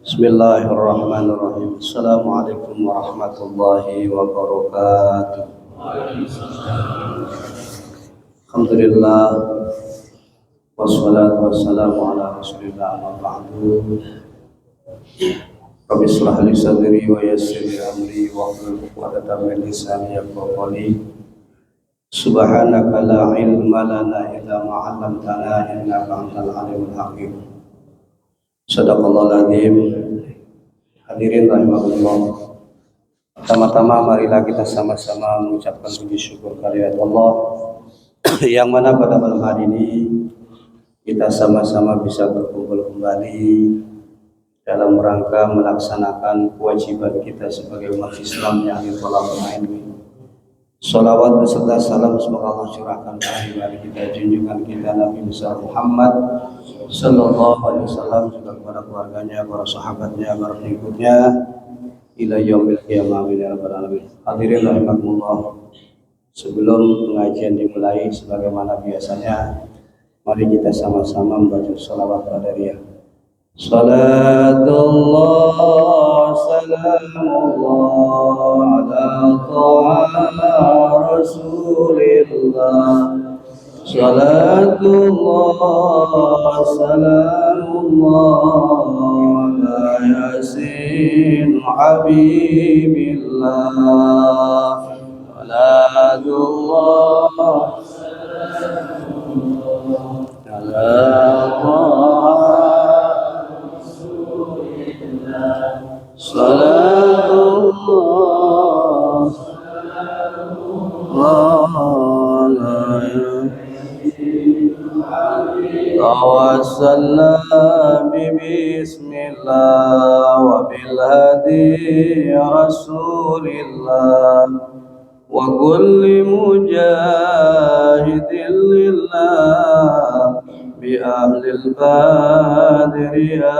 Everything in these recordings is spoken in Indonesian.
Bismillahirrahmanirrahim. Assalamualaikum warahmatullahi wabarakatuh. Alhamdulillah wassalatu wassalamu ala rasulillah amma ba'du. Rabbi shrah li sadri wa yassir li amri wahlul 'uqdatam min lisani yafqahu qawli. Subhanaka la ilma lana illa ma 'allamtana innaka antal alimul hakim. Shadaqallahul adzim. Hadirin rahimahullah. Pertama-tama marilah kita sama-sama mengucapkan puji syukur kehadirat Allah yang mana pada malam hari ini kita sama-sama bisa berkumpul kembali dalam rangka melaksanakan kewajiban kita sebagai umat Islam yang ditolak ilmi. Salawat beserta salam semoga Allah curahkan kepada kita junjungan kita Nabi besar Muhammad sallallahu alaihi wasallam, juga kepada keluarganya, para sahabatnya, para pengikutnya ila yaumil qiyamah ya rabbal alamin. Hadirin rahimakumullah. Sebelum pengajian dimulai sebagaimana biasanya, mari kita sama-sama membaca shalawat qadariyah. Salatullah salamullah ala ta'a rasulillah. Salatullah salamullah ala yasin habibillah. Salatullah salatullah tawassalna bismillah wa bil hadi rasulillah wa kulli mujahidin lillah bi ahlil badri ya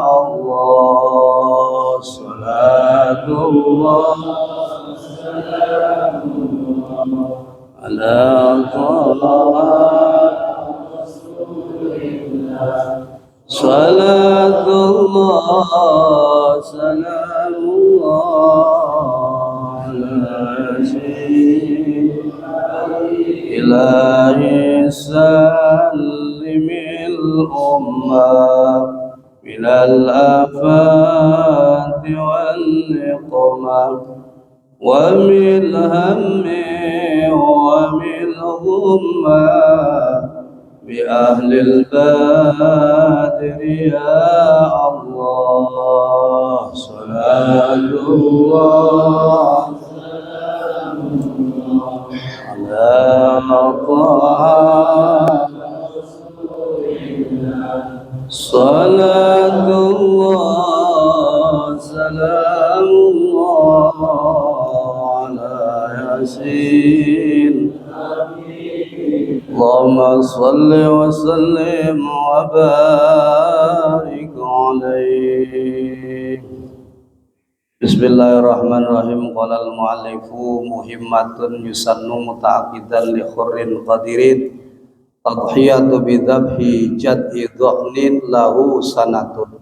Allah. Salatullah ala salatullah salamullah ala ilahi salimil ummah minal afati wal niqmah wa min hammi wa min ghummah bi ahlil badri ya Allah. Salatullah ala ta'a salatullah salamullah ala yasin. Allahumma salli wa sallim wa barik alaihi. Bismillahirrahmanirrahim. Qala al-muallifu muhimmatun yusannu muta'aqidan li khurrin qadirin tadhiyatu bidhabhi jad'i dhahnin lahu sanatun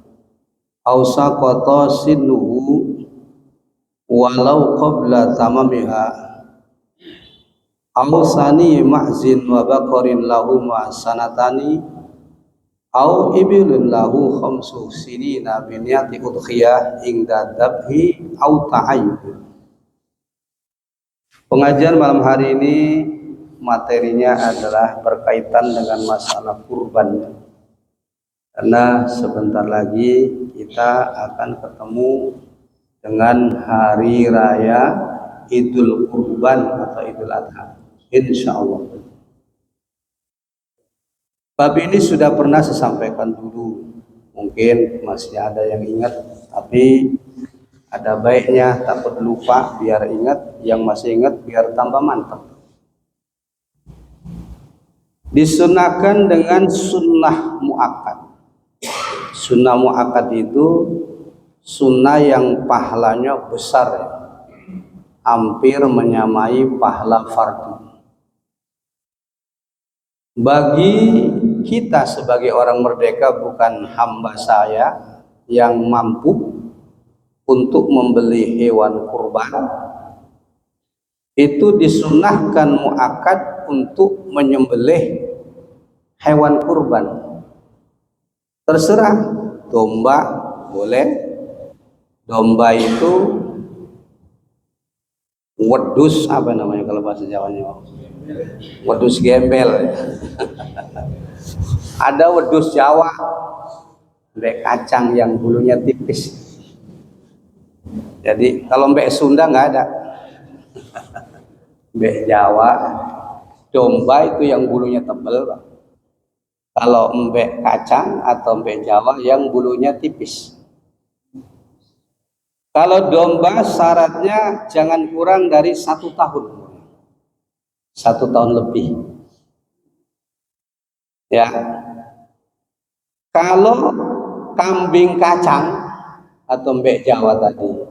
aw saqata sinuhu walau qabla tamamiha aw sani ma'zin wa baqarin lahu ma'sanatani aw ibilun lahu khamsu sinina biniyati udkhiyah ingda dhabhi aw ta'ayyud. Pengajian malam hari ini materinya adalah berkaitan dengan masalah kurban, karena sebentar lagi kita akan ketemu dengan hari raya Idul Kurban atau Idul Adha, insyaallah. Bab ini sudah pernah saya sampaikan dulu, mungkin masih ada yang ingat, tapi ada baiknya takut lupa biar ingat, yang masih ingat biar tambah mantap. Disunahkan dengan sunnah muakkad. Sunnah muakkad itu sunnah yang pahalanya besar, hampir menyamai pahala fardu. Bagi kita sebagai orang merdeka bukan hamba saya yang mampu untuk membeli hewan kurban, itu disunahkan muakkad untuk menyembelih hewan kurban. Terserah, domba boleh. Domba itu wedus, apa namanya kalau bahasa Jawanya? Wedus gembel. Ada wedus Jawa, mbek kacang yang bulunya tipis. Jadi kalau mbek Sunda nggak ada. Mbek Jawa, domba itu yang bulunya tebal, Pak. Kalau mbek kacang atau mbek Jawa yang bulunya tipis. Kalau domba syaratnya jangan kurang dari 1 tahun. 1 tahun lebih. Ya. Kalau kambing kacang atau mbek Jawa tadi,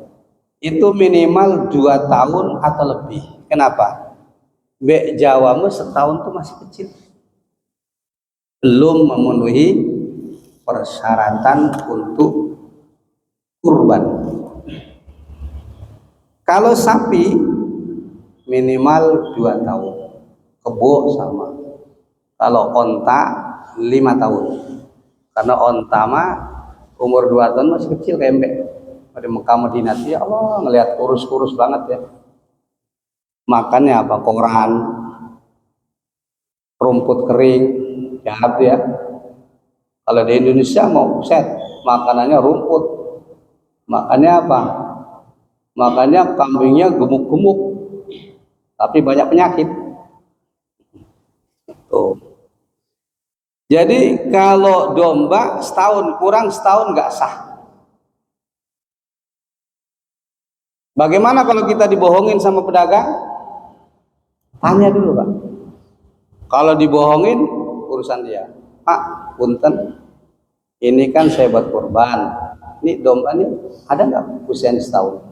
itu minimal 2 tahun atau lebih. Kenapa? Mbek Jawamu setahun tuh masih kecil. Belum memenuhi persyaratan untuk kurban. Kalau sapi minimal 2 tahun, kebo sama. Kalau onta 5 tahun, karena onta mah umur 2 tahun masih kecil kayak mbek. Pada Mekah Madinah, ya Allah, ngelihat kurus-kurus banget ya. Makannya apa? Koran, rumput kering, ya. Kalau di Indonesia mau set, makanannya rumput. Makannya apa? Makanya kambingnya gemuk-gemuk, tapi banyak penyakit. Tuh. Jadi kalau domba setahun kurang setahun nggak sah. Bagaimana kalau kita dibohongin sama pedagang? Tanya dulu, Pak. Kalau dibohongin urusan dia. Pak, punten, ini kan saya buat kurban. Ini domba nih ada nggak usianya setahun?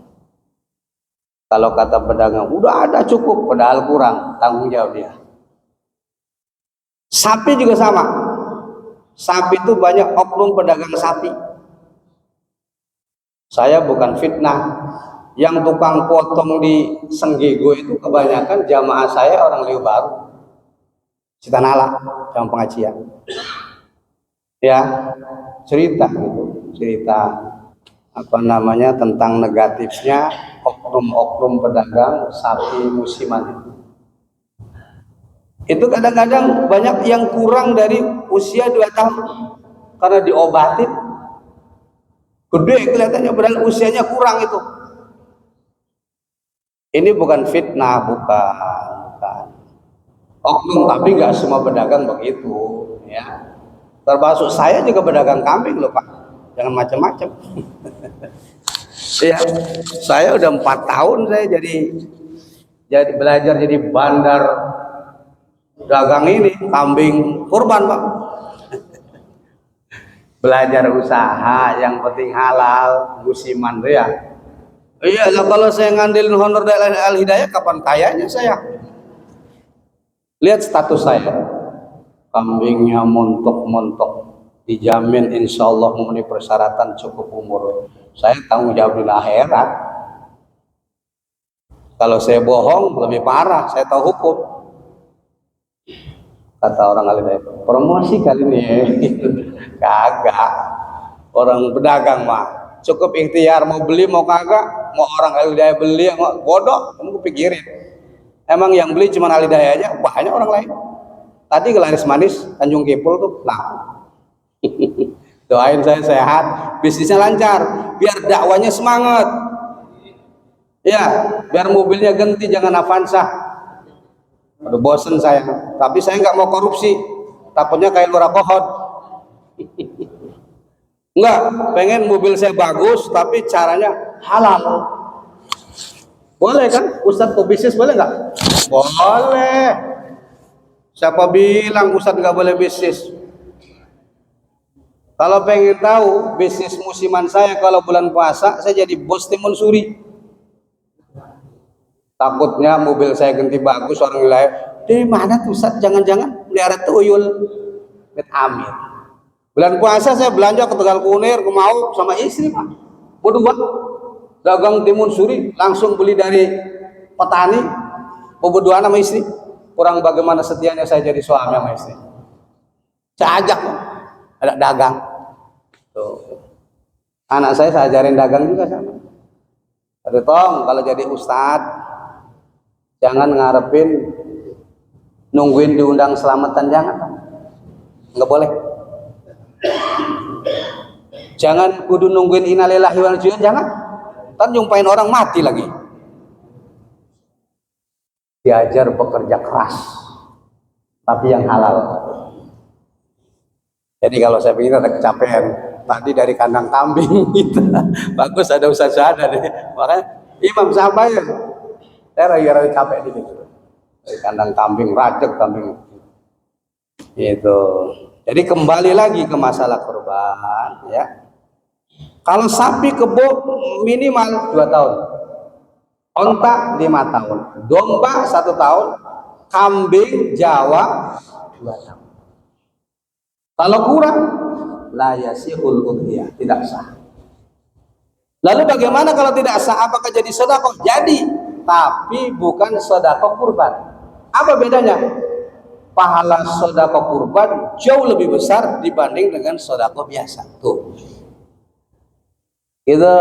Kalau kata pedagang, udah ada cukup, padahal kurang, tanggung jawab dia. Sapi juga sama. Sapi itu banyak oknum pedagang sapi. Saya bukan fitnah. Yang tukang potong di Senggego itu kebanyakan jamaah saya orang Liu Baru, Citanala, yang pengajian. Ya, cerita gitu, cerita apa namanya tentang negatifnya oknum-oknum pedagang sapi musiman. Itu kadang-kadang banyak yang kurang dari usia 2 tahun karena diobatin. Gede kelihatannya padahal usianya kurang itu. Ini bukan fitnah, bukan. Oknum, tapi nggak semua pedagang begitu, ya. Termasuk saya juga pedagang kambing loh, Pak. Jangan macam-macam. Ya, saya udah 4 tahun saya jadi belajar jadi bandar dagang ini kambing kurban, Pak. Belajar usaha yang penting halal, musiman tuh ya. Iya, kalau saya ngandelin honor dari Al-Hidayah, kapan kayanya saya? Lihat status saya, kambingnya montok-montok, dijamin insya Allah memenuhi persyaratan cukup umur. Saya tanggung jawab di akhirat. Kalau saya bohong lebih parah, saya tahu hukum. Kata orang Al-Hidayah, promosi kali ini. Kagak. Orang pedagang mah cukup ikhtiar, mau beli mau kagak, mau orang Al-Hidayah beli, mau bodoh, kamu pikirin. Emang yang beli cuma Al-Hidayah aja, banyak orang lain. Tadi ke Laris Manis, Tanjung Kipul tuh, nah. Doain saya sehat, bisnisnya lancar, biar dakwanya semangat. Ya, biar mobilnya ganti, jangan Avanza. Aduh, bosen saya, tapi saya nggak mau korupsi, takutnya kayak lurah pohon. Enggak, pengen mobil saya bagus tapi caranya halal. Boleh kan? Ustadz pebisnis boleh nggak? Boleh. Siapa bilang Ustadz nggak boleh bisnis? Kalau pengen tahu bisnis musiman saya kalau bulan puasa, saya jadi bos timun suri. Takutnya mobil saya ganti bagus, orang wilayah, dari mana tuh Ustadz? Jangan-jangan melihara tuyul. Amit. Bulan puasa saya belanja ke Tegal Kunir, ke Mau sama istri Pak. Berdua dagang timun suri, langsung beli dari petani. Berdua sama istri. Kurang bagaimana setianya saya jadi suami sama istri. Saya ajak ada dagang. Tuh. Anak saya ajarin dagang juga sama. Aduh Tong, kalau jadi ustad jangan ngarepin nungguin diundang selamatan, jangan. Nggak boleh. Jangan kudu nungguin innalillahi wa inna ilaihi raji'un, jangan. Ntar jumpain orang mati lagi. Diajar bekerja keras, tapi yang halal. Jadi kalau saya pikir ada kecapean, tadi dari kandang kambing gitu. Bagus ada Ustaz Syahada deh. Makanya Imam Syafi'i saya lagi capek dikit. Dari kandang kambing, rajek kambing. Gitu. Jadi kembali lagi ke masalah kurban ya. Kalau sapi kebo minimal 2 tahun. Onta 5 tahun. Domba 1 tahun. Kambing Jawa 2 tahun. Kalau kurang la yasihul udhiyah, tidak sah. Lalu bagaimana kalau tidak sah? Apakah jadi sedekah? Jadi, tapi bukan sedekah kurban. Apa bedanya? Pahala sedekah kurban jauh lebih besar dibanding dengan sedekah biasa. Tuh. Gitu.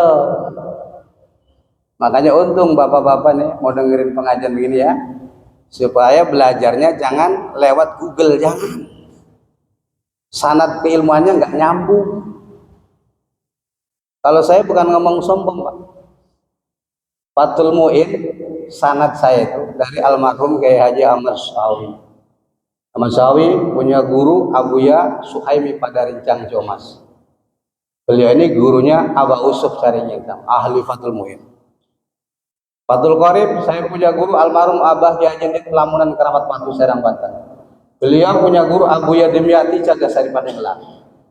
Makanya untung bapak-bapak nih mau dengerin pengajian begini ya. Supaya belajarnya jangan lewat Google, jangan. Sanad keilmuannya nggak nyambung. Kalau saya bukan ngomong sombong Pak. Fathul Mu'in sanad saya itu dari almarhum Kiai Haji Ahmad Syawi. Ahmad Syawi punya guru Abuya Suhaimi pada Rincang Jomas. Beliau ini gurunya Aba Usuf Carinyingtam, ahli Fathul Mu'in. Fathul Qorib saya punya guru almarhum Abah Kiai Haji Lamunan Keramat Batu Serang Banten. Beliau punya guru Abuya Dimyati Cadasari Pandeglang.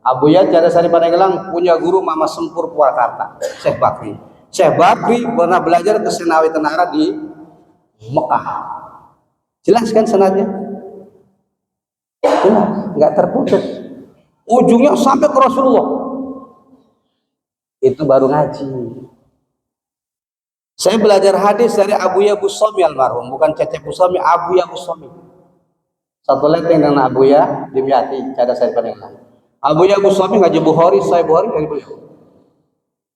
Abuya Cadasari Pandeglang punya guru Mama Sempur Purwakarta, Syekh Bakri. Syekh Bakri pernah belajar ke Senawi Tenara di Mekah. Jelas kan senadnya? Jelas, nggak terputus. Ujungnya sampai ke Rasulullah. Itu baru ngaji. Saya belajar hadis dari Abuya Busami almarhum, bukan Cecep Busami, Abuya Busami. Satu leteng dengan Abuya Dimyati Cadasari Pandeglang. Abuya Busami ngaji Bukhari, saya Bukhari dari beliau.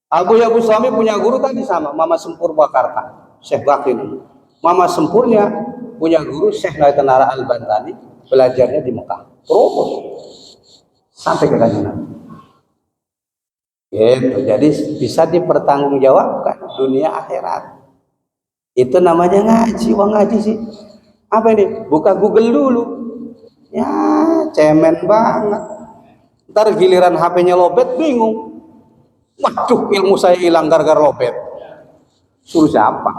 Abuya Busami punya guru tadi sama Mama Sempur Purwakarta, Syekh Bakri. Mama Sempurnya punya guru Syekh Nawawi Al-Bantani, belajarnya di Mekah. Terus sampai ke Kajian. Gitu. Jadi bisa dipertanggungjawabkan dunia akhirat. Itu namanya ngaji. Wah ngaji sih. Apa ini? Buka Google dulu. Ya, cemen banget. Ntar giliran HP-nya lobet bingung. Waduh, ilmu saya hilang gara-gara lobet. Suruh siapa?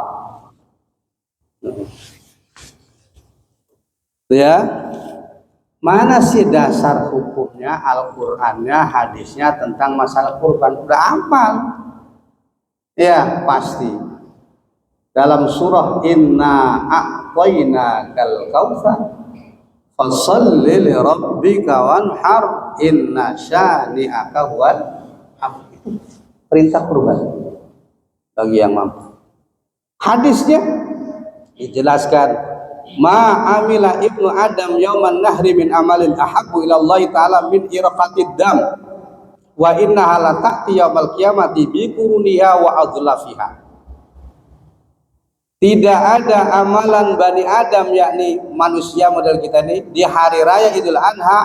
Ya. Mana sih dasar hukumnya, Al-Qur'annya, hadisnya tentang masalah kurban? Udah hafal. Ya, pasti. Dalam surah Inna a'tainakal kautsar fasholli li rabbika wanhar inna syani'aka huwal abtar. Perintah kurban bagi yang mampu. Hadisnya dijelaskan ma amila ibnu adam yauman nahri min amalin ahabbu ila Allah taala min iraqatid dam wa innaha la ta'ti yaumal qiyamati bi quruniha wa adlafiha. Tidak ada amalan Bani Adam yakni manusia model kita ini di hari raya Idul Adha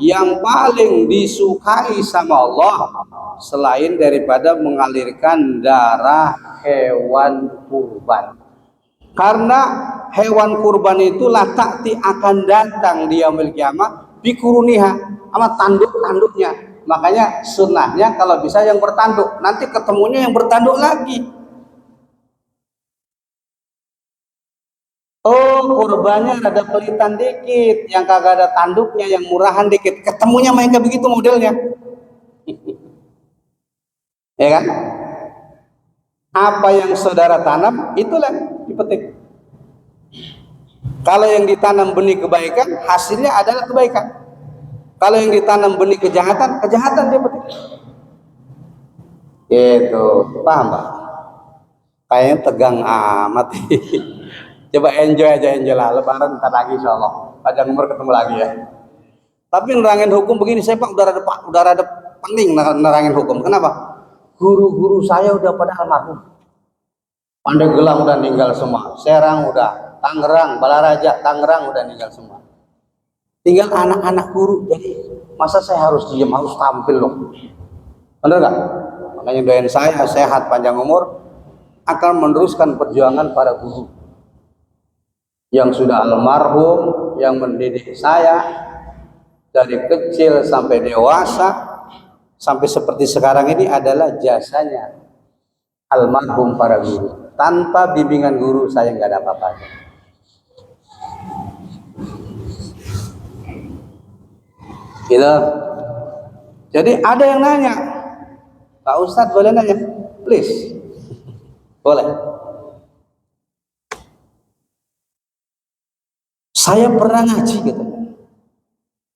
yang paling disukai sama Allah selain daripada mengalirkan darah hewan kurban. Karena hewan kurban itu latakti akan datang di yaumil kiamah bikuruniha sama tanduk-tanduknya. Makanya sunnahnya kalau bisa yang bertanduk, nanti ketemunya yang bertanduk lagi. Oh, kurbannya ada pelitan dikit, yang kagak ada tanduknya, yang murahan dikit. Ketemunya main kayak begitu modelnya. Ya kan? Apa yang saudara tanam, itulah dipetik. Kalau yang ditanam benih kebaikan, hasilnya adalah kebaikan. Kalau yang ditanam benih kejahatan, kejahatan dia petik. Gitu, paham Pak? Kayaknya tegang amat. Coba enjoy aja, enjoy lah. Lebaran ntar lagi insya Allah. Panjang umur ketemu lagi ya. Tapi nerangin hukum begini, saya Pak udah rada pening nerangin hukum. Kenapa? Guru-guru saya udah pada almarhum. Pandeglang udah meninggal semua, Serang udah, Tangerang, Balaraja, Tangerang udah meninggal semua. Tinggal anak-anak guru. Jadi masa saya harus diam, harus tampil loh. Benar nggak? Makanya doain saya sehat, panjang umur, akan meneruskan perjuangan para guru yang sudah almarhum, yang mendidik saya dari kecil sampai dewasa, sampai seperti sekarang ini adalah jasanya almarhum para guru. Tanpa bimbingan guru saya nggak ada apa-apanya. Gitu. Jadi ada yang nanya, Pak Ustadz boleh nanya? Please. Boleh. Saya pernah ngaji gitu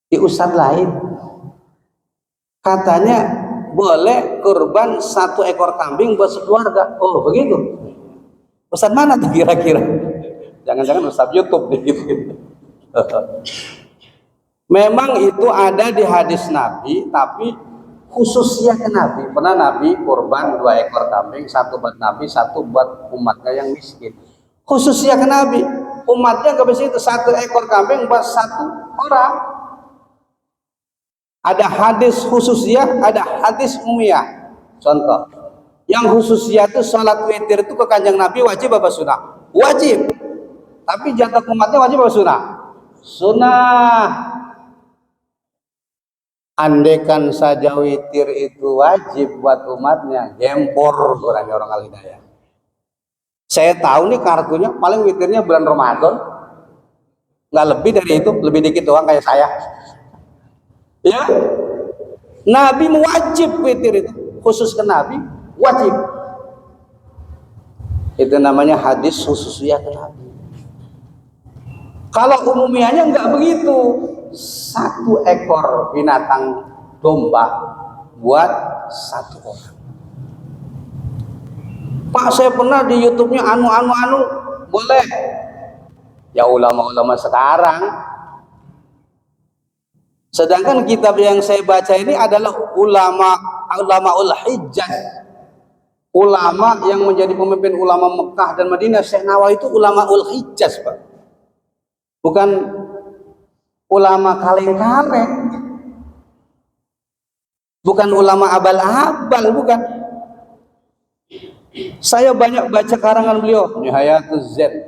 di Ustadz lain, katanya boleh kurban 1 ekor kambing buat sekeluarga. Oh begitu. Ustadz mana tuh kira-kira? Jangan-jangan Ustadz YouTube gitu. Memang itu ada di hadis Nabi, tapi khususnya ke Nabi. Pernah Nabi kurban 2 ekor kambing, 1 buat Nabi, 1 buat umatnya yang miskin. Khususnya ke Nabi, umatnya ke situ 1 ekor kambing buat 1 orang. Ada hadis khususnya, ada hadis umiyah. Contoh, yang khususnya itu sholat witir itu ke kanjeng Nabi wajib apa sunnah? Wajib. Tapi jatah umatnya wajib apa sunnah? Sunnah. Andekan saja witir itu wajib buat umatnya, gempor orangnya orang al-hidayah. Saya tahu nih kartunya paling witirnya bulan Ramadan, nggak lebih dari itu, lebih dikit doang kayak saya. Ya, Nabi mewajib witir itu, khusus ke Nabi wajib. Itu namanya hadis khususnya ke Nabi. Kalau umumianya nggak begitu, 1 ekor binatang domba buat 1 orang. Pak, saya pernah di YouTube-nya anu, boleh. Ya ulama-ulama sekarang. Sedangkan kitab yang saya baca ini adalah ulama Hijaz. Ulama yang menjadi pemimpin ulama Mekah dan Madinah, Syekh Nawawi itu ulama Hijaz, Pak. Bukan ulama kaleng-kaleng. Bukan ulama abal-abal, bukan. Saya banyak baca karangan beliau, Nihayatuz Zen,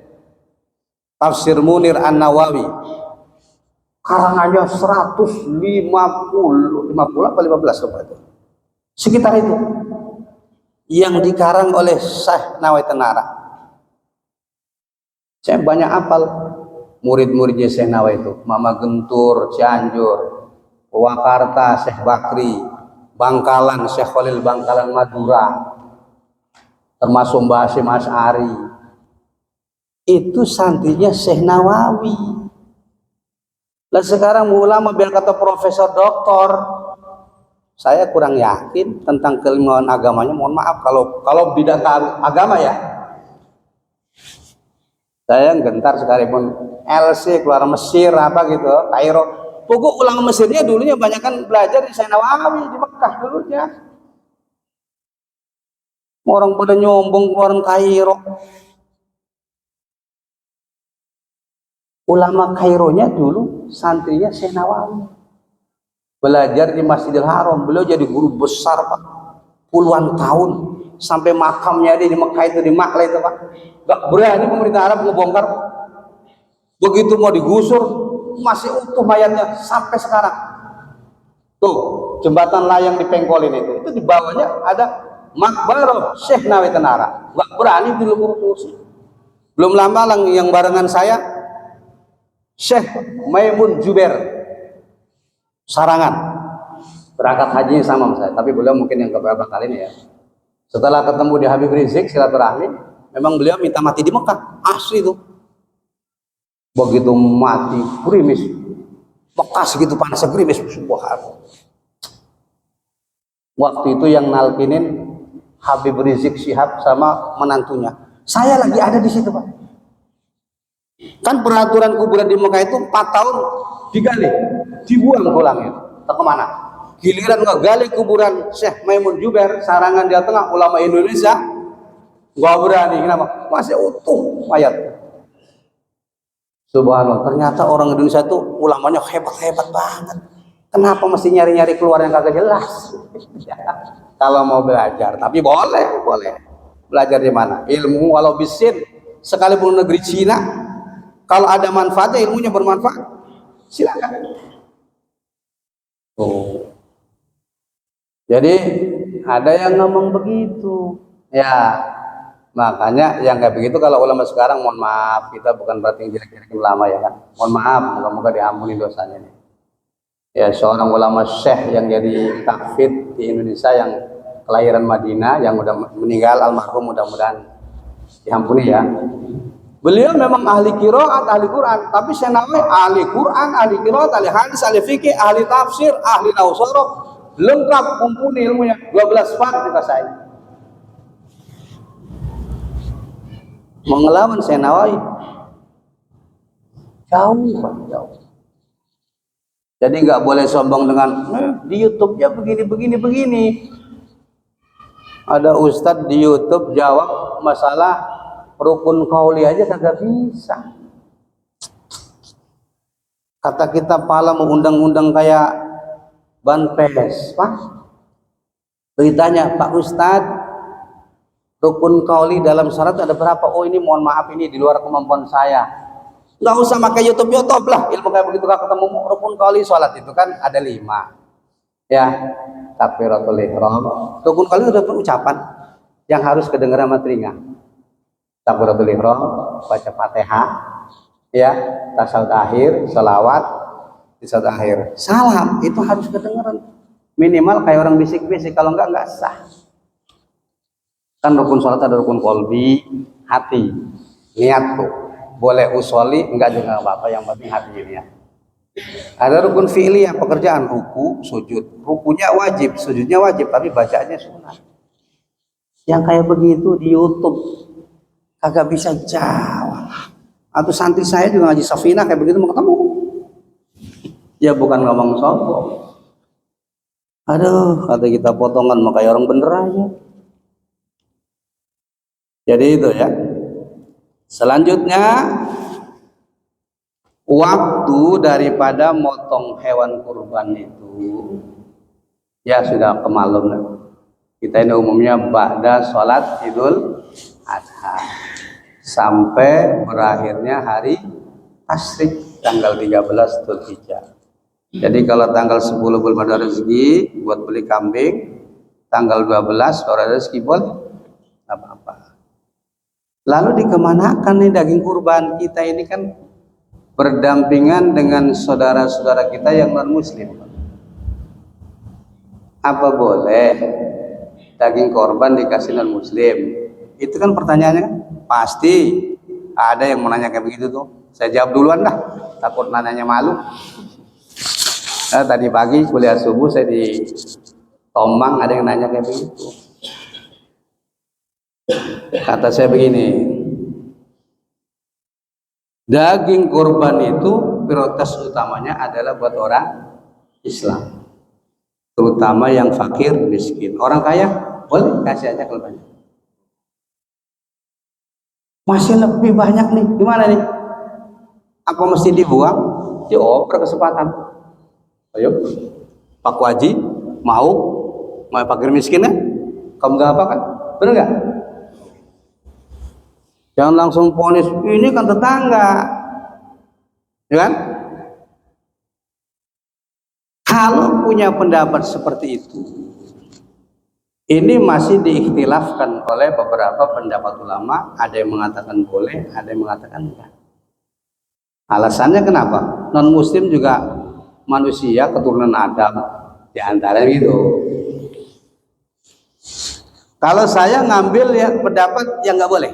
Tafsir Munir An-Nawawi. Karangannya 150 apa 15 apa itu? Sekitar itu. Yang dikarang oleh Syekh Nawawi Tenara. Saya banyak hafal murid-muridnya Syekh Nawawi itu. Mama Gentur, Cianjur, Purwakarta, Syekh Bakri, Bangkalan, Syekh Khalil Bangkalan Madura, termasuk Mbah Hasyim Asy'ari. Itu santrinya Syekh Nawawi. Lah sekarang ulama biar kata profesor doktor, saya kurang yakin tentang keilmuan agamanya. Mohon maaf kalau bidang agama ya. Saya gentar sekalipun LC keluar Mesir apa gitu, Kairo. Pokok ulama Mesirnya dulunya banyak kan belajar di Syekh Nawawi di Mekah dulunya. Orang pada nyombong keluaran Kairo. Ulama Kaironya dulu santrinya Syekh Nawawi. Belajar di Masjidil Haram. Beliau jadi guru besar, Pak. Puluhan tahun. Sampai makamnya dia di Mekah itu, di Maklah itu, Pak. Gak berani pemerintah Arab ngebongkar. Begitu mau digusur, masih utuh mayatnya sampai sekarang. Tuh, jembatan layang di Pengkolin itu di bawahnya ada makbarah Syekh Nawawi Tenara. Gak berani dulu kursi. Belum lama yang barengan saya, Syekh Maimun Jubair Sarangan, berangkat hajinya sama saya, tapi beliau mungkin yang keberapa kali ini ya. Setelah ketemu di Habib Rizik silaturahmi, memang beliau minta mati di Mekah, asli tuh. Begitu mati, kurimis, bekas gitu panas gerimis, subhanallah. Waktu itu yang nalkinin Habib Rizik Syihab sama menantunya. Saya lagi ada di situ, Pak. Kan peraturan kuburan di Mekah itu 4 tahun digali, dibuang pulangnya. Tak kemana? Giliran ngegali kuburan Syekh Maimun Jubair, Sarangan Jawa Tengah, ulama Indonesia, nggak berani. Kenapa? Masih utuh mayat. Subhanallah, ternyata orang Indonesia itu ulamanya hebat-hebat banget. Kenapa mesti nyari-nyari keluar yang kagak jelas? Kalau mau belajar, tapi boleh. Belajar di mana? Ilmu walau bisin, sekalipun negeri Cina, kalau ada manfaatnya, ilmunya bermanfaat, silakan. Oh. Jadi ada yang ngomong begitu, ya. Makanya yang kayak begitu kalau ulama sekarang, mohon maaf, kita bukan berarti jelek-jelek ulama ya kan. Mohon maaf, moga-moga diampuni dosanya nih. Ya, seorang ulama syekh yang jadi takfid di Indonesia yang kelahiran Madinah, yang udah meninggal almarhum, mudah-mudahan diampuni ya. Beliau memang ahli qiraat, ahli Quran, tapi saya namanya ahli Quran, ahli qiraat, ahli hadis, ahli fikih, ahli tafsir, ahli nahwu sharaf, lengkap mumpuni ilmunya, 12 fard dikuasai. Mengelawan saya Nawawi jauh. Jadi nggak boleh sombong dengan di YouTube ya begini. Ada ustadz di YouTube jawab masalah rukun qauli aja kagak bisa. Kata kita pala mau undang-undang kayak Banpes, Pak. Beritanya Pak Ustadz, rukun qauli dalam syarat ada berapa? Oh ini mohon maaf, ini di luar kemampuan saya. Nggak usah pakai YouTube lah, ilmu kayak begitu kalau ketemu rukun qauli sholat itu kan ada 5 ya, takbiratul ihram. Rukun qauli itu ucapan yang harus kedengeran sama telinga. Takbiratul ihram, baca Fatihah ya, tasawuf akhir, selawat, tasawuf akhir, salam, itu harus kedengeran minimal kayak orang bisik-bisik, kalau enggak sah. Kan rukun sholat ada rukun qalbi, hati, niat tuh. Boleh usoli, enggak juga apa-apa, yang penting hati niat. Ada rukun fi'li yang pekerjaan, ruku, sujud. Rukunya wajib, sujudnya wajib, tapi bacaannya sunat. Yang kayak begitu di YouTube kagak bisa jawab. Atau santri saya juga ngaji Safina kayak begitu mau ketemu. Ya bukan ngomong sombong. Aduh, kata kita potongan mau kayak orang bener aja. Jadi itu ya. Selanjutnya, waktu daripada motong hewan kurban itu ya sudah kemalum. Kita ini umumnya ba'da sholat Idul Adha sampai berakhirnya hari tasyrik tanggal 13 Dzulhijjah. Jadi kalau tanggal 10 belum ada rezeki buat beli kambing, tanggal 12 baru ada rezeki buat apa-apa. Lalu dikemanakan nih daging kurban kita ini? Kan berdampingan dengan saudara-saudara kita yang non muslim. Apa boleh daging korban dikasih non muslim? Itu kan pertanyaannya. Pasti ada yang mau nanya kayak begitu tuh. Saya jawab duluan dah, takut nanyanya malu. Tadi pagi kuliah subuh saya di Tombang ada yang nanya kayak begitu. Kata saya begini, daging kurban itu prioritas utamanya adalah buat orang Islam, terutama yang fakir miskin. Orang kaya boleh kasih aja kalau banyak. Masih lebih banyak nih, gimana nih? Apa mesti dibuang? Dioper kesempatan. Ayo, Pak Waji mau fakir miskin ya? Kamu gak apa kan? Bener gak? Jangan langsung ponis, ini kan tetangga, ya kan? Kalau punya pendapat seperti itu, ini masih diikhtilafkan oleh beberapa pendapat ulama. Ada yang mengatakan boleh, ada yang mengatakan enggak. Alasannya kenapa? Non muslim juga manusia, keturunan Adam, di antara gitu. Kalau saya ngambil ya pendapat yang nggak boleh,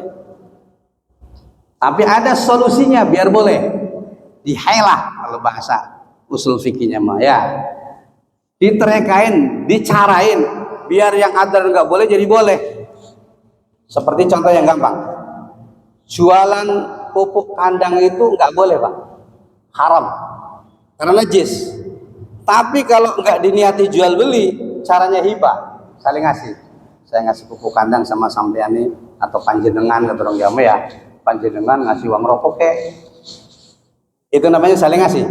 tapi ada solusinya biar boleh. Dihailah kalau bahasa usul fikihnya mah ya. Diterekain, dicarain biar yang ada nggak boleh jadi boleh. Seperti contoh yang gampang, jualan pupuk kandang itu nggak boleh Pak, haram karena najis. Tapi kalau nggak diniati jual beli, caranya hibah, saling ngasih. Saya ngasih pupuk kandang sama sampean nih, atau panjenengan kata orang Jawa ya, panjenengan ngasih uang rokok kek, itu namanya saling ngasih.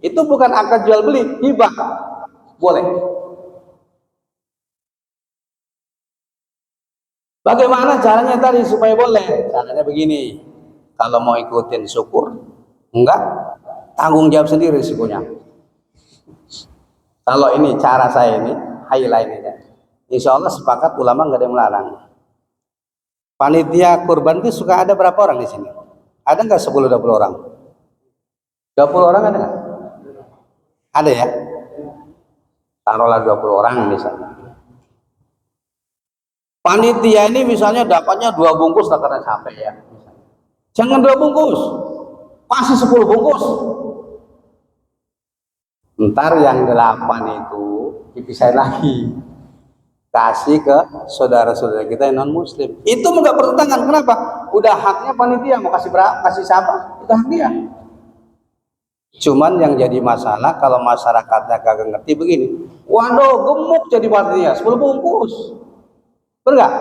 Itu bukan akad jual beli, hibah, boleh. Bagaimana caranya tadi supaya boleh? Caranya begini, kalau mau ikutin syukur, enggak, tanggung jawab sendiri risikonya. Kalau ini cara saya ini, highlight ini, insya Allah sepakat ulama nggak ada yang melarang. Panitia kurban itu suka ada berapa orang di sini? Ada nggak 10-20 orang? 20 orang ada nggak? Ada ya? Taruhlah 20 orang misalnya. Panitia ini misalnya dapatnya 2 bungkus lah karena capek ya. Jangan 2 bungkus, pasti 10 bungkus. Ntar yang 8 itu dipisahin lagi, kasih ke saudara-saudara kita yang non muslim. Itu enggak bertentangan. Kenapa? Udah haknya panitia, mau kasih berapa, kasih siapa, itu hak dia. Cuman yang jadi masalah kalau masyarakatnya kagak ngerti begini, waduh gemuk jadi panitia 10 bungkus. Enggak?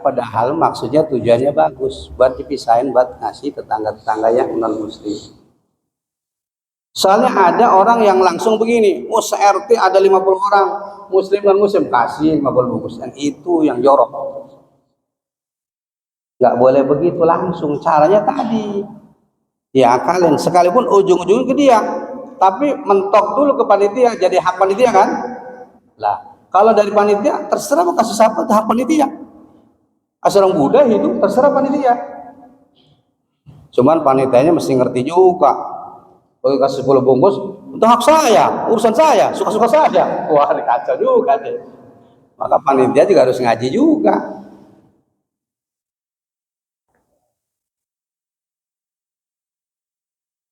Padahal maksudnya tujuannya bagus, buat dipisahin, buat ngasih tetangga-tetangga yang non muslim. Soalnya ada orang yang langsung begini, oh se-RT ada 50 orang muslim dan muslim, kasih 50 bungkus. Yang itu yang jorok. Nggak boleh begitu langsung, caranya tadi diakalin, sekalipun ujung-ujungnya ke dia, tapi mentok dulu ke panitia, jadi hak panitia kan. Lah kalau dari panitia terserah mau kasih siapa, hak panitia. Asal orang Buddha hidup terserah panitia. Cuman panitianya mesti ngerti juga. Bagi kasih 10 bungkus, untuk hak saya, urusan saya, suka-suka saja. Wah, dikacau juga deh. Maka panitia juga harus ngaji juga.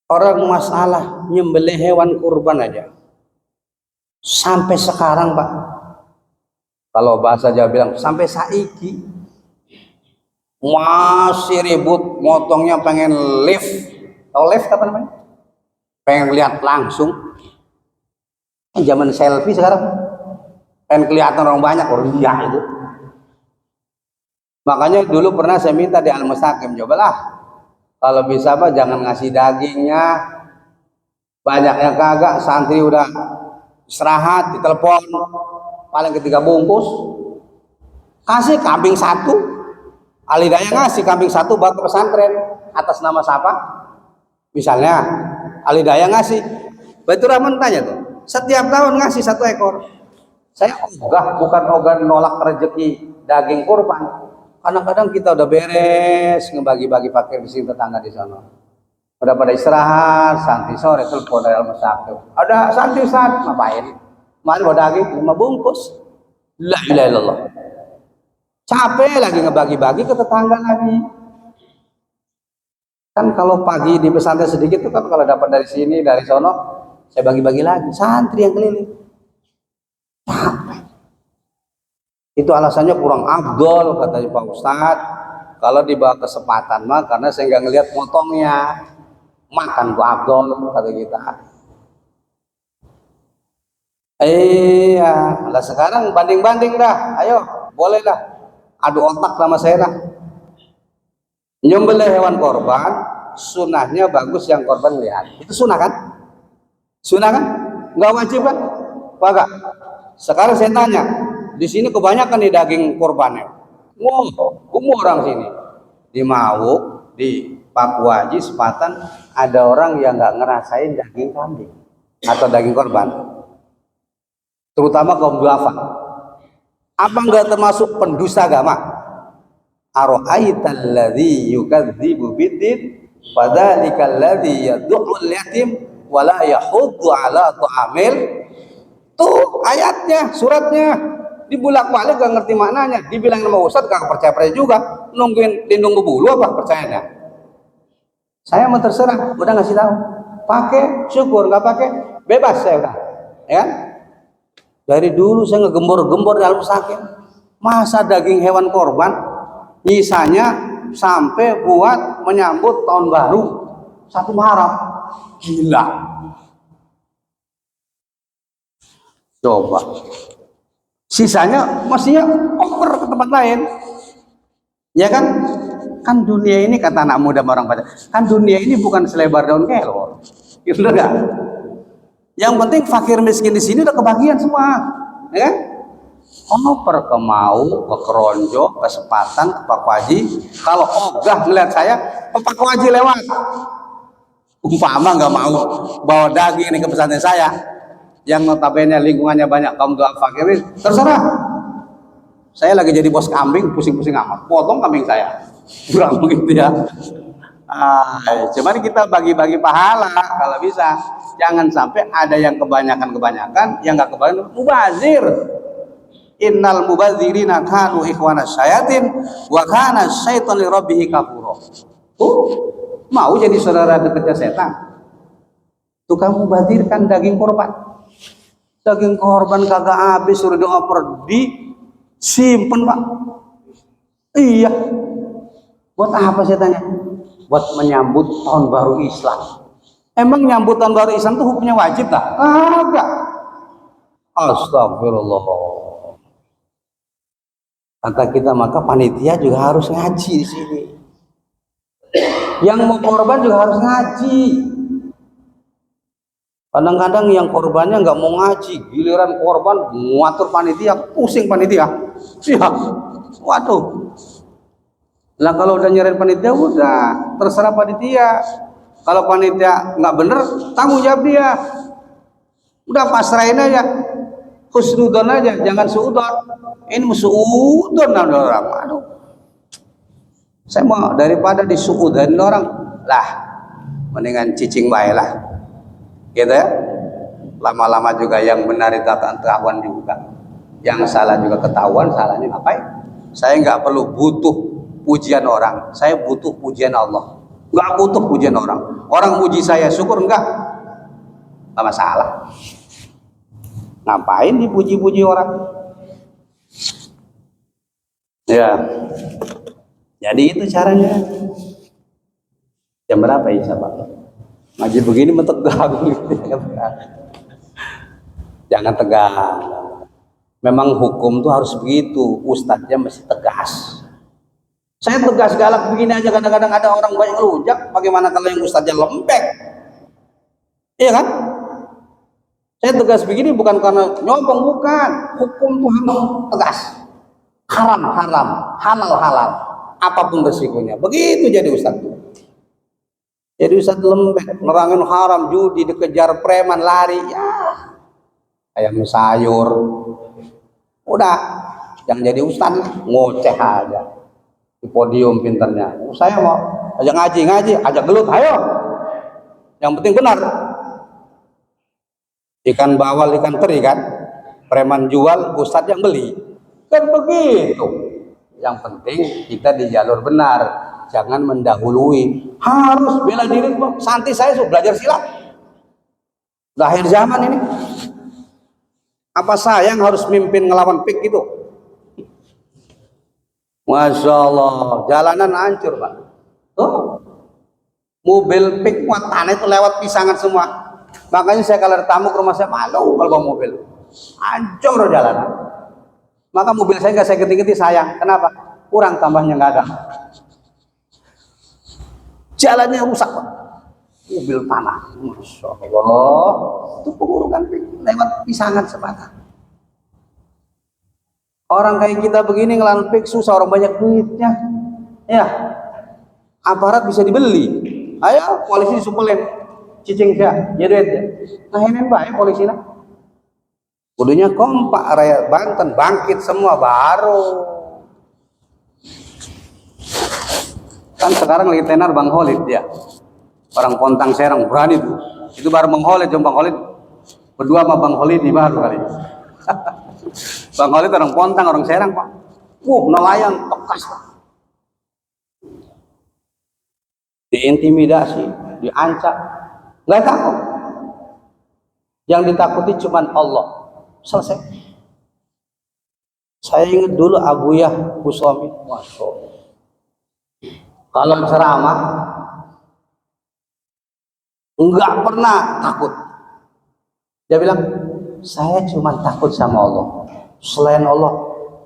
Orang masalah nyembelih hewan kurban aja. Sampai sekarang, Pak. Kalau bahasa Jawa bilang, sampai saiki. Masih ribut, motongnya pengen lift. Tahu lift apa namanya? Pengen lihat langsung. Zaman selfie sekarang. Pengen kelihatan orang banyak, orang iya itu. Makanya dulu pernah saya minta di Al-Mustaqim, cobalah. Kalau bisa Pak jangan ngasih dagingnya. Banyaknya kagak, santri udah istirahat, ditelepon. Paling ketiga bungkus. Kasih kambing 1. Alidaya ngasih kambing 1 buat ke pesantren. Atas nama siapa? Misalnya Alidaya ngasih. Baitur Rahman tanya tuh, setiap tahun ngasih 1 ekor. Saya ogah, bukan ogah nolak rezeki daging kurban. Kadang-kadang kita udah beres ngebagi-bagi fakir di sini, tetangga di sana. Udah pada istirahat, santri sore telepon dari Al-Mustaqim. Ada santri Ustaz, ngapain? Mari mau daging 5 bungkus. La ilaha illallah. Capek lagi ngebagi-bagi ke tetangga lagi. Kan kalau pagi di pesantren sedikit tuh kan, kalau dapat dari sini, dari sono, saya bagi-bagi lagi. Santri yang keliling. Capek. Itu alasannya kurang afdol katanya Pak Ustadz. Kalau dibawa kesempatan mah, karena saya nggak ngelihat motongnya. Makan ku afdol kata kita. Iya, lah sekarang banding-banding dah. Ayo, boleh dah. Adu otak sama saya dah. Nyembelih hewan korban, sunahnya bagus yang korban lihat. Itu sunah kan? Sunah kan? Nggak wajib kan? Pak, sekarang saya tanya, di sini kebanyakan di daging korbannya. Wow, kumur orang sini. Di Mauk, di Pakuaji, Sepatan, ada orang yang nggak ngerasain daging kambing atau daging korban. Terutama kaum duafa. Apa nggak termasuk pendusta agama? Ara'aital ladzi yukadzibu biddin fadzalikal ladzi yad'ul yatim wa la yahuddu ala ta'amil. Tuh ayatnya, suratnya. Dibulak-balik gak ngerti maknanya. Dibilang sama Ustadz gak percaya-percaya juga. Nungguin lindung bebulu apa percayanya? Saya mau terserah, udah ngasih tahu. pakai syukur, nggak pakai bebas saya udah, ya kan? Dari dulu saya ngegembor-gembor dalam sakit. Masa daging hewan korban nyisanya sampai buat menyambut tahun baru 1 Muharram. Gila. Coba. Sisanya mestinya over ke tempat lain. Ya kan? Kan dunia ini, kata anak muda orang pada, kan dunia ini bukan selebar daun kelor. Gitu enggak? Yang penting fakir miskin di sini udah kebagian semua. Ya kan? Oper ke mau, ke keronjo, ke sepatan, ke Pak Waji. Kalau ogah ngeliat saya, Pak Waji lewat. Umpama nggak mau bawa daging ini ke pesantren saya, yang notabene lingkungannya banyak kaum doa fakirin, terserah. Saya lagi jadi bos kambing, pusing-pusing amat, potong kambing saya, kurang begitu ya. Cuman kita bagi-bagi pahala kalau bisa. Jangan sampai ada yang kebanyakan, yang nggak kebanyakan mubazir. Innal mubazirina kanu ikhwana syayatin wa kana syaitanu lirabbih kafura. Mau jadi saudara dekatnya setan? Tukang mubazirkan daging korban. Daging korban kagak habis, suruh dioper, simpen Pak. Iya. Buat apa saya tanya? Buat menyambut tahun baru Islam. Emang nyambut tahun baru Islam itu hukumnya wajib tak? Kagak. Astagfirullah. Kata kita, maka panitia juga harus ngaji di sini. Yang mau korban juga harus ngaji. Kadang-kadang yang korbannya nggak mau ngaji, giliran korban ngatur panitia, pusing panitia. Siap. Waduh. Lah kalau udah nyerahin panitia udah terserah panitia. Kalau panitia nggak bener, tanggung jawab dia. Udah pasrahin aja, husnudon aja, jangan suudon. Ini suudon orang. Aduh, saya mau daripada disuudon orang, lah, mendingan cicing baik lah, gitu ya. Lama-lama juga yang benar itu akan ketahuan juga, yang salah juga ketahuan. Salahnya ngapain? Saya nggak perlu butuh pujian orang, saya butuh pujian Allah. Nggak butuh pujian orang. Orang muji saya, syukur nggak masalah. Ngapain dipuji-puji orang? Ya, jadi itu caranya. Jam berapa Isya Pak? Ngaji begini mentegang. Jangan tegang. Memang hukum tuh harus begitu. Ustadznya mesti tegas. Saya tegas galak begini aja, kadang-kadang ada orang banyak ngelujak. Bagaimana kalau yang ustadznya lembek? Iya kan? Saya tegas begini bukan karena nyombong, bukan. Hukum Tuhan tegas. Haram, halal, halal. Apapun resikonya. Begitu jadi ustadz. Jadi ustadz lembek, nerangin haram, judi, dikejar preman, lari. Ya, ayam sayur. Udah, yang jadi ustadz ngoceh aja. Di podium pinternya. Saya mau ajak ngaji, ajak gelut, ayo. Yang penting benar. Ikan bawal, ikan teri kan, preman jual, ustadz yang beli, kan begitu. Yang penting kita di jalur benar, jangan mendahului. Harus bela diri. Santri saya sudah belajar silat. Udah akhir zaman ini. Apa saya yang harus mimpin ngelawan pik itu? Masya Allah, jalanan hancur Pak. Tuh, mobil pik muat tanah itu lewat pisangan semua. Makanya saya kalau ada tamu ke rumah saya malu kalau bawa mobil. Hancur jalanan. Maka mobil saya nggak saya ganti-ganti, sayang. Kenapa? Kurang tambahnya nggak ada. Jalannya rusak Pak. Mobil tanah. Masya Allah. Itu pengurukan pik lewat pisangan sebatang. Orang kayak kita begini ngelawan pik susah, orang banyak duitnya. Ya, aparat bisa dibeli. Ayo polisi disumpulin, cicing saya, jadi duitnya. Nah ini baik polisi lah. Kudunya kompak rakyat Banten, bangkit semua baru. Kan sekarang lagi tenar Bang Holid ya. Orang Pontang Serang berani tuh. Itu baru Bang Holid, Bang Holid berdua sama Bang Holid di baru kali. Bang Holid orang Pontang, orang Serang Pak. Nelayan tekas Pak. Diintimidasi, diancam. Nggak takut. Yang ditakuti cuma Allah. Selesai. Saya ingat dulu Abuyah Bustami, Masya Allah. Kalau ceramah nggak pernah takut. Dia bilang, saya cuma takut sama Allah. Selain Allah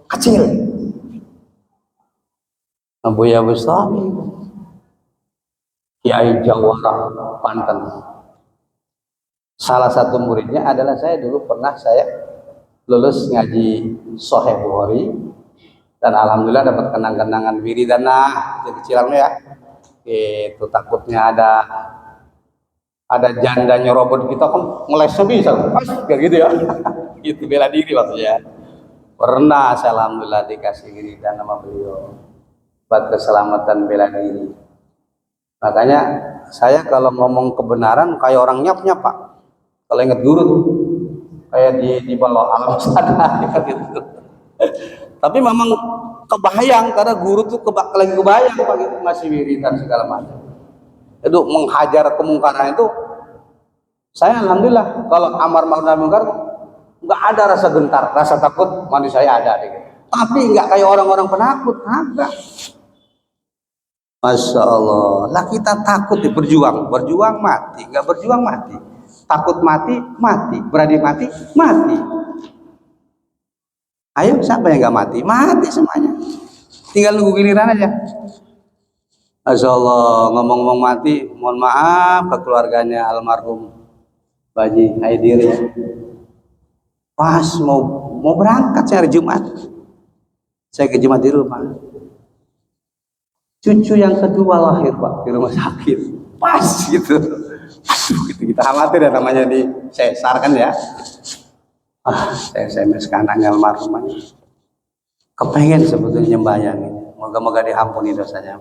kecil. Abuyah Bustami, Kiai Jawara Banten. Salah satu muridnya adalah saya. Dulu pernah saya lulus ngaji Sahih Bukhari dan alhamdulillah dapat kenang-kenangan wiridan kecilannya ya. Itu takutnya ada janda nyerobot kita kan ngelesnya bisa, kayak gitu ya. Itu bela diri maksudnya. Pernah saya alhamdulillah dikasih wiridan sama beliau buat keselamatan bela diri. Makanya saya kalau ngomong kebenaran kayak orang nyap-nyap Pak. Kalau ingat guru tuh kayak di bawah alam sadar gitu. Tapi memang kebayang karena guru tuh lagi kebayang Pak gitu, masih wiridan segala macam. Itu menghajar kemungkaran itu. Saya alhamdulillah kalau amar ma'ruf nahi munkar nggak ada rasa gentar, rasa takut, manusia saya ada gitu. Tapi nggak kayak orang-orang penakut, ada. Masya Allah, lah kita takut berjuang mati, nggak berjuang mati, takut mati, berani mati, mati. Ayo siapa yang nggak mati? Mati semuanya, tinggal nunggu giliran aja. Masya Allah, ngomong-ngomong mati, mohon maaf ke keluarganya almarhum Baji Haidir ya. Pas mau berangkat saya hari Jumat, saya ke Jumat di rumah. Cucu yang kedua lahir Pak di rumah sakit, pas gitu. Aduh, gitu kita khawatir ya namanya di sesar kan ya. Saya SMS ke anaknya almarhumnya. Kepengen sebetulnya nyembayangin. Moga-moga diampuni dosanya.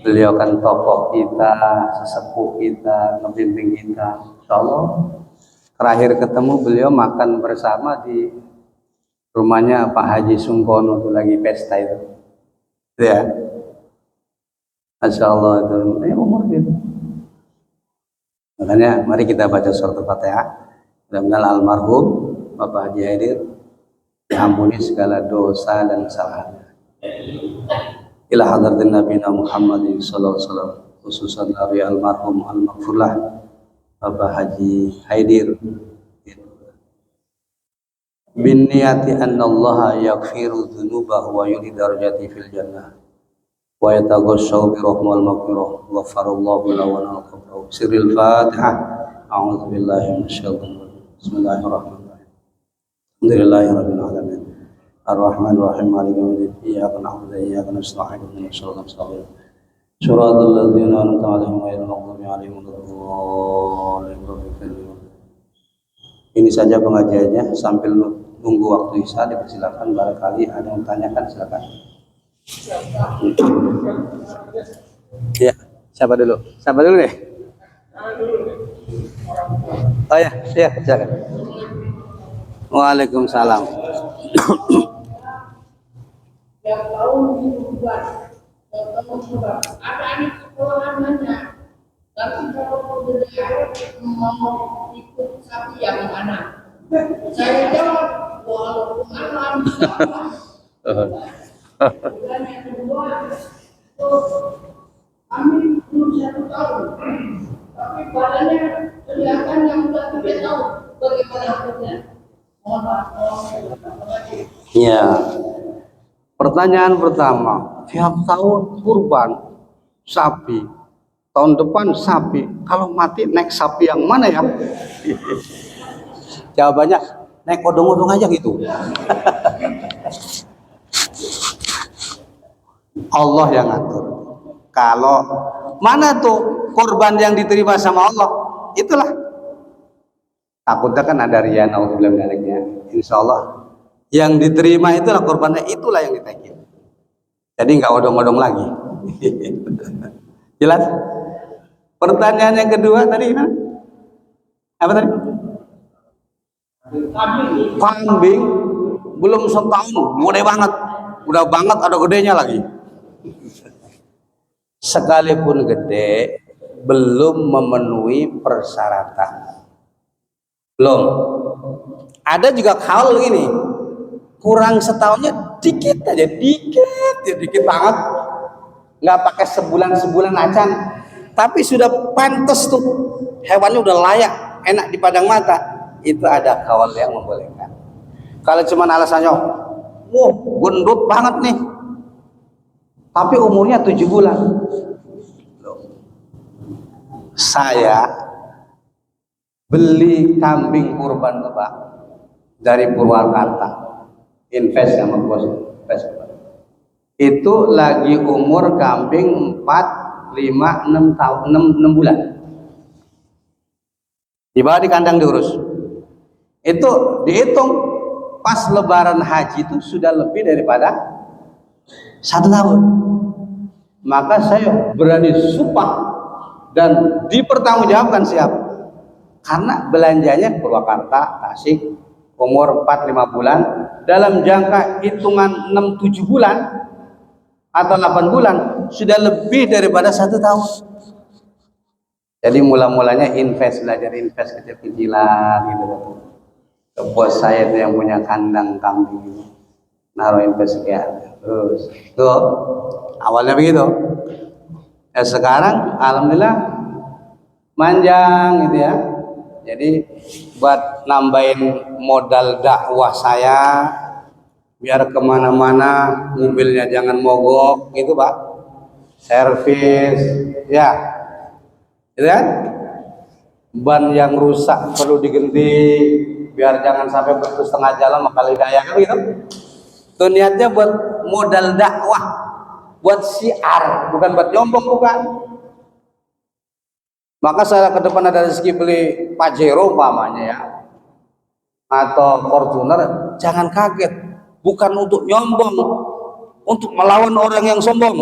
Beliau kan tokoh kita, sesepuh kita, ngebimbing kita. Insyaallah. Terakhir ketemu beliau makan bersama di rumahnya Pak Haji Sungkono tuh lagi pesta itu. Ya. Masya Allah itu umur gitu. Makanya mari kita baca surat Al-Fatihah. Mudah-mudahan almarhum Bapak Haji Haidir diampuni segala dosa dan kesalahannya. Ila hadratin Nabi Muhammadin sallallahu alaihi wasallam, khususan dari almarhum al-maghfurlah Bapak Haji Haidir. Bin niyati anna Allah yaghfiru dzunubahu wa yulhi darajati fil jannah. Wa yataghassaw bi rahmal maghfirah ghafarallahu lahu wa lana sirril Fatihah. A'udzu billahi minasyaitonir rajim. Bismillahirrahmanirrahim. Alhamdulillahirabbil alamin. Ar-Rahmanir Rahim. Maliki yaumiddin. Iyyaka na'budu wa iyyaka nasta'in. Ihdinas siratal mustaqim. Shiratal ladzina an'amta 'alaihim ghairil maghdubi 'alaihim waladdallin. Ini saja pengajiannya sambil nunggu waktu Isya. Dipersilakan barangkali ada yang tanyakan, silakan. Ya, siapa dulu? Siapa dulu nih? Oh ya, silakan. Waalaikumsalam. Yang tahun diubah, ada anak sekolahan banyak, tapi kalau perbedaan mau ikut sapi yang mana? Saya jawab, walaupun alam. Dan yang kedua, kami belum 1 tahun, tapi badannya kelihatan yang sudah 3 tahun. Bagaimana hukumnya? Mohon maaf. Ya. Pertanyaan pertama, tiap tahun kurban sapi, tahun depan sapi, kalau mati naik sapi yang mana ya? Jawabannya naik odong-odong aja gitu. Allah yang ngatur. Kalau mana tuh korban yang diterima sama Allah, itulah. Takutnya kan ada riya, naudzubillah min dzaliknya. Insyaallah yang diterima itulah korbannya, itulah yang ditekin. Jadi nggak odong-odong lagi. Jelas? Pertanyaan yang kedua tadi gimana? Apa tadi? Kambing belum setahun, gede banget. Udah banget, ada gedenya lagi. Sekalipun gede, belum memenuhi persyaratan. Belum. Ada juga kaul gini, kurang setahunnya dikit aja, dikit banget, nggak pakai sebulan acan, tapi sudah pantas tuh, hewannya udah layak, enak dipandang mata, itu ada kaul yang membolehkan. Kalau cuma alasannya, wah gendut banget nih, tapi umurnya 7 bulan. Saya beli kambing kurban tuh Pak dari Purwakarta, invest sama bos, invest. Itu lagi umur kambing 4, 5, 6 tahun, 6 bulan. Dibawa di kandang diurus. Itu dihitung pas lebaran haji itu sudah lebih daripada 1 tahun. Maka saya berani sumpah dan dipertanggungjawabkan siap. Karena belanjanya Purwakarta, Tasik, umur 4-5 bulan, dalam jangka hitungan 6-7 bulan atau 8 bulan sudah lebih daripada 1 tahun. Jadi mula-mulanya belajar invest kecil-kecilan gitu. Ke bos saya itu yang punya kandang kambing, naruh invest sekian. Terus tuh awalnya begitu. Ya sekarang alhamdulillah manjang gitu ya. Jadi buat nambahin modal dakwah saya, biar kemana-mana mobilnya jangan mogok gitu Pak, servis ya, gitu kan? Ban yang rusak perlu diganti, biar jangan sampai berhenti setengah jalan maka hidayah kan gitu. Itu niatnya buat modal dakwah, buat syiar, bukan buat nyombong, bukan. Maka saya ke depan ada rezeki beli Pajero umpamanya ya, atau Fortuner, jangan kaget, bukan untuk nyombong, untuk melawan orang yang sombong.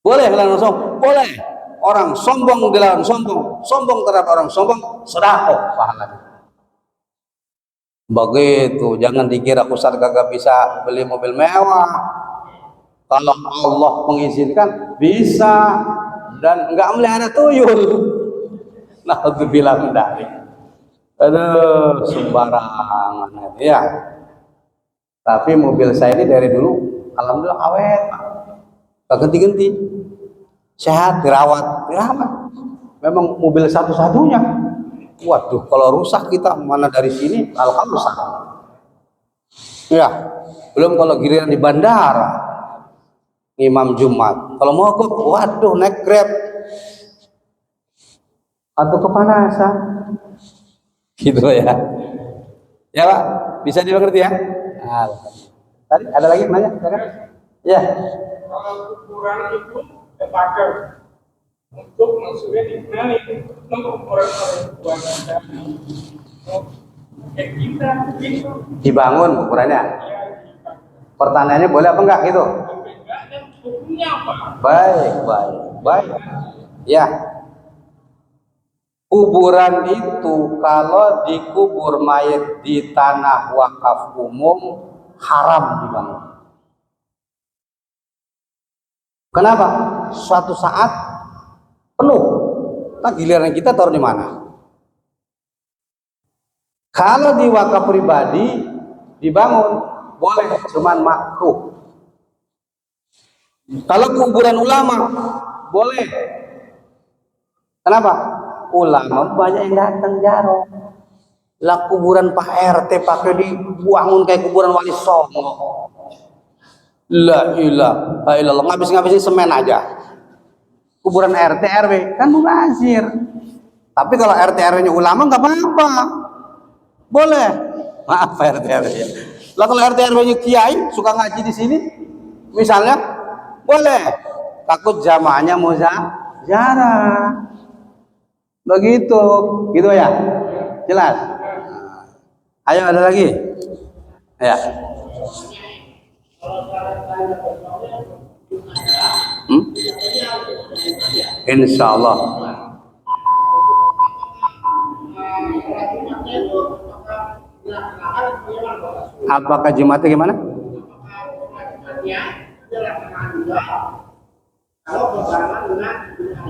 Boleh melawan sombong? Boleh. Orang sombong dilawan sombong, sombong terhadap orang sombong, sedekah pahalanya. Begitu, jangan dikira Ustaz kagak bisa beli mobil mewah. Kalau Allah mengizinkan bisa, dan enggak melihara tuyul. Nah, itu bilang dari, aduh sembarangan ya. Tapi mobil saya ini dari dulu alhamdulillah awet, gak ganti-ganti, sehat, dirawat. Memang mobil satu-satunya. Waduh, kalau rusak kita mana dari sini alhamdulillah. Ya, belum kalau giliran di bandara imam Jumat, kalau mogok, waduh naik Grab atau kepanasan gitu ya. Ya Pak, bisa dimengerti ya. Tadi ada lagi nanya, ya kan? Ya. Kalau ukuran itu dipakai untuk maksudnya dikenali untuk ukuran perempuan kayak kita gitu. Dibangun ukurannya. Pertanyaannya boleh apa enggak gitu? Hukumnya apa? Baik. Ya. Kuburan itu kalau dikubur mayat di tanah wakaf umum haram dibangun. Kenapa? Suatu saat penuh. Nah, giliran kita taruh di mana? Kalau di wakaf pribadi dibangun boleh, cuman makruh. Kalau kuburan ulama boleh. Kenapa? Ulama banyak yang datang ziarah. Lah kuburan Pak RT pakai dibangun kayak kuburan Wali Songo. La ilaha illallah, ngabisin semen aja. Kuburan RT RW kan mubazir. Tapi kalau RT RW-nya ulama nggak apa-apa. Boleh. Maaf RT RW. Lah kalau RT RW-nya kiai suka ngaji di sini misalnya, boleh. Takut jamaahnya mau ziarah. Begitu, gitu ya. Jelas. Ayo ada lagi. Ya. Insya Allah. Apakah Jumatnya gimana? Kalau berbarengan dengan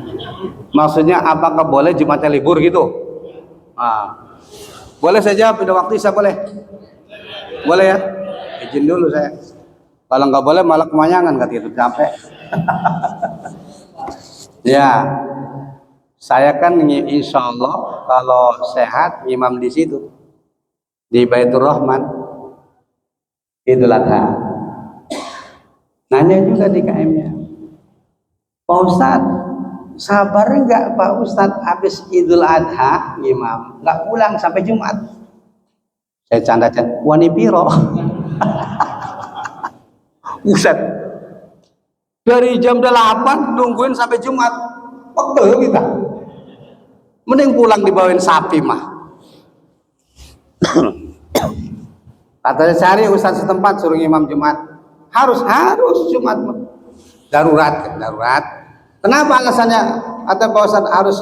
Maksudnya apakah boleh Jumatnya libur gitu? Boleh saja pindah waktu Isya boleh? Boleh ya? Izin dulu saya. Kalau nggak boleh malah kemanyangan kata itu capek. Ya, saya kan insya Allah kalau sehat imam di situ di Baitur Rahman Idul Adha. Nanya juga di KM-nya, Pak Ustadz, sabar enggak Pak Ustadz habis Idul Adha imam nggak pulang sampai Jumat? Saya canda-canda, wani piro. Buset, dari jam 8 nungguin sampai Jumat, pegel kita. Mending pulang dibawain sapi mah. Katanya cari ustaz setempat suruh imam Jumat. Harus Jumat. Darurat. Kenapa alasannya? Atau Pak Ustaz harus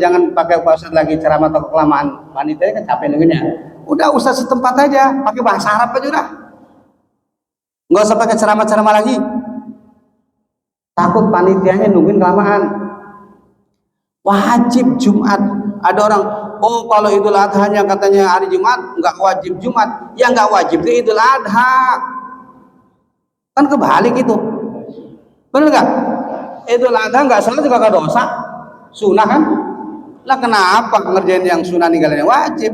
jangan pakai Pak Ustaz lagi ceramah atau kelamaan. Panitia kan capek nungguinnya. Udah ustaz setempat aja, pakai bahasa Arab aja udah. Nggak usah pakai ceramah lagi. Takut panitianya nungguin kelamaan. Wajib Jumat. Ada orang, oh kalau Idul Adha-nya katanya hari Jumat, nggak wajib Jumat. Ya nggak wajib itu Idul Adha. Kan kebalik itu. Benar nggak? Idul Adha nggak salah juga nggak dosa. Sunnah kan? Lah kenapa ngerjain yang sunnah ninggalin yang wajib?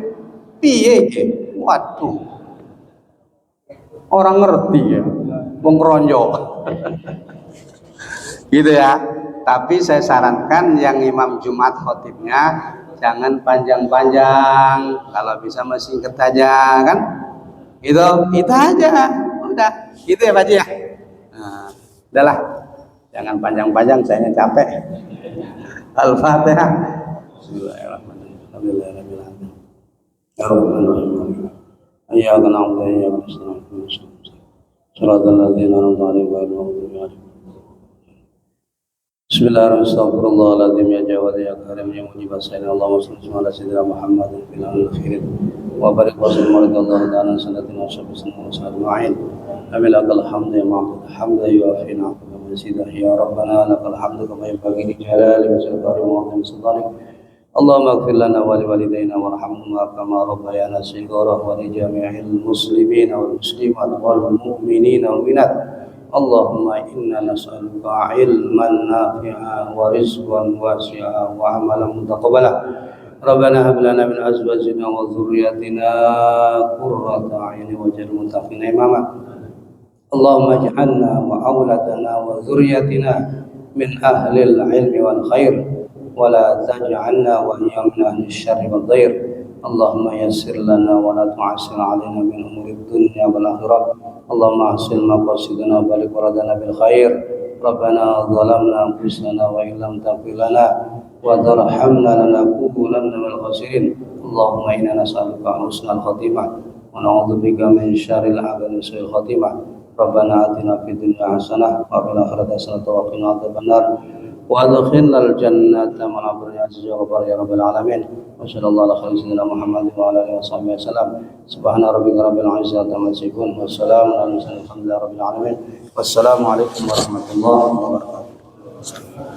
Piye? Waduh. Orang ngerti ya, mengkeronjok. Gitu ya. Tapi saya sarankan yang imam Jumat khotibnya jangan panjang-panjang, kalau bisa masih singkat aja kan. Itu aja. Udah. Gitu ya Pak Haji ya. Nah, udahlah. Jangan panjang-panjang, saya capek. Al-Fatihah. Bismillahirrahmanirrahim. Iyyaka na'budu wa iyyaka nasta'in. Shiratal ladzina an'amta 'alaihim ghairil maghdubi 'alaihim. Bismillahirrahmanirrahim. Ya Jawad ya Karim ya Mujib as-sa'il. Allahumma shalli ala sayyidina Muhammadin fil akhirin wa barik wa sallim ala ta'ala salatina wa sallallahu Amin lakal hamdu ya ma'bud hamda yuafi na'budu wa nasidah ya Rabbana lakal hamdu kama yanbaghi li jalali wajhika wa 'azimi sultanik. Allahumma ighfir lana wa liwalidayna warhamhuma kama rabbayana shighara wa li jami'il muslimina wal muslimat wal mu'minina wal mu'minat. Allahumma inna nas'aluka ilman nafi'a wa rizqan wasi'a wa amalan mutaqabbala. Rabbana hab lana min azwajina wa dhurriyyatina qurrata a'yun waj'alna muttaqina imama. Allahumma ij'alna wa awladana wa dhurriyyatina min ahlil ilmi wal khair wa la taj'alna wa iyyahum min ahli syarri wad dhair. Allahumma yassir lana wa la tu'assir 'alaina min umuri dunya wal akhirah. Allahumma ahsin maqasidana wa balik waradana bil khair. Rabbana zalamna anfusana wa illam taghfir lana wa tarhamna lanakunanna minal khasirin. Allahumma inna nas'aluka husnal khatimah wa na'udzubika min syarril a'mali wa su'il khatimah. Rabbana atina fid dunya hasanah wa fil akhirati hasanah wa qina adzabannar. Wa adkhilnal jannata ma'al abrari azza wa jalla ya rabbal alamin. Wa sallallahu ala sayyidina Muhammad wa ala alihi wasallam. Subhana rabbika rabbil izzati amma yasifun wa salamun alal mursalin walhamdulillahi rabbil alamin. Wassalamu alaikum warahmatullahi wabarakatuh.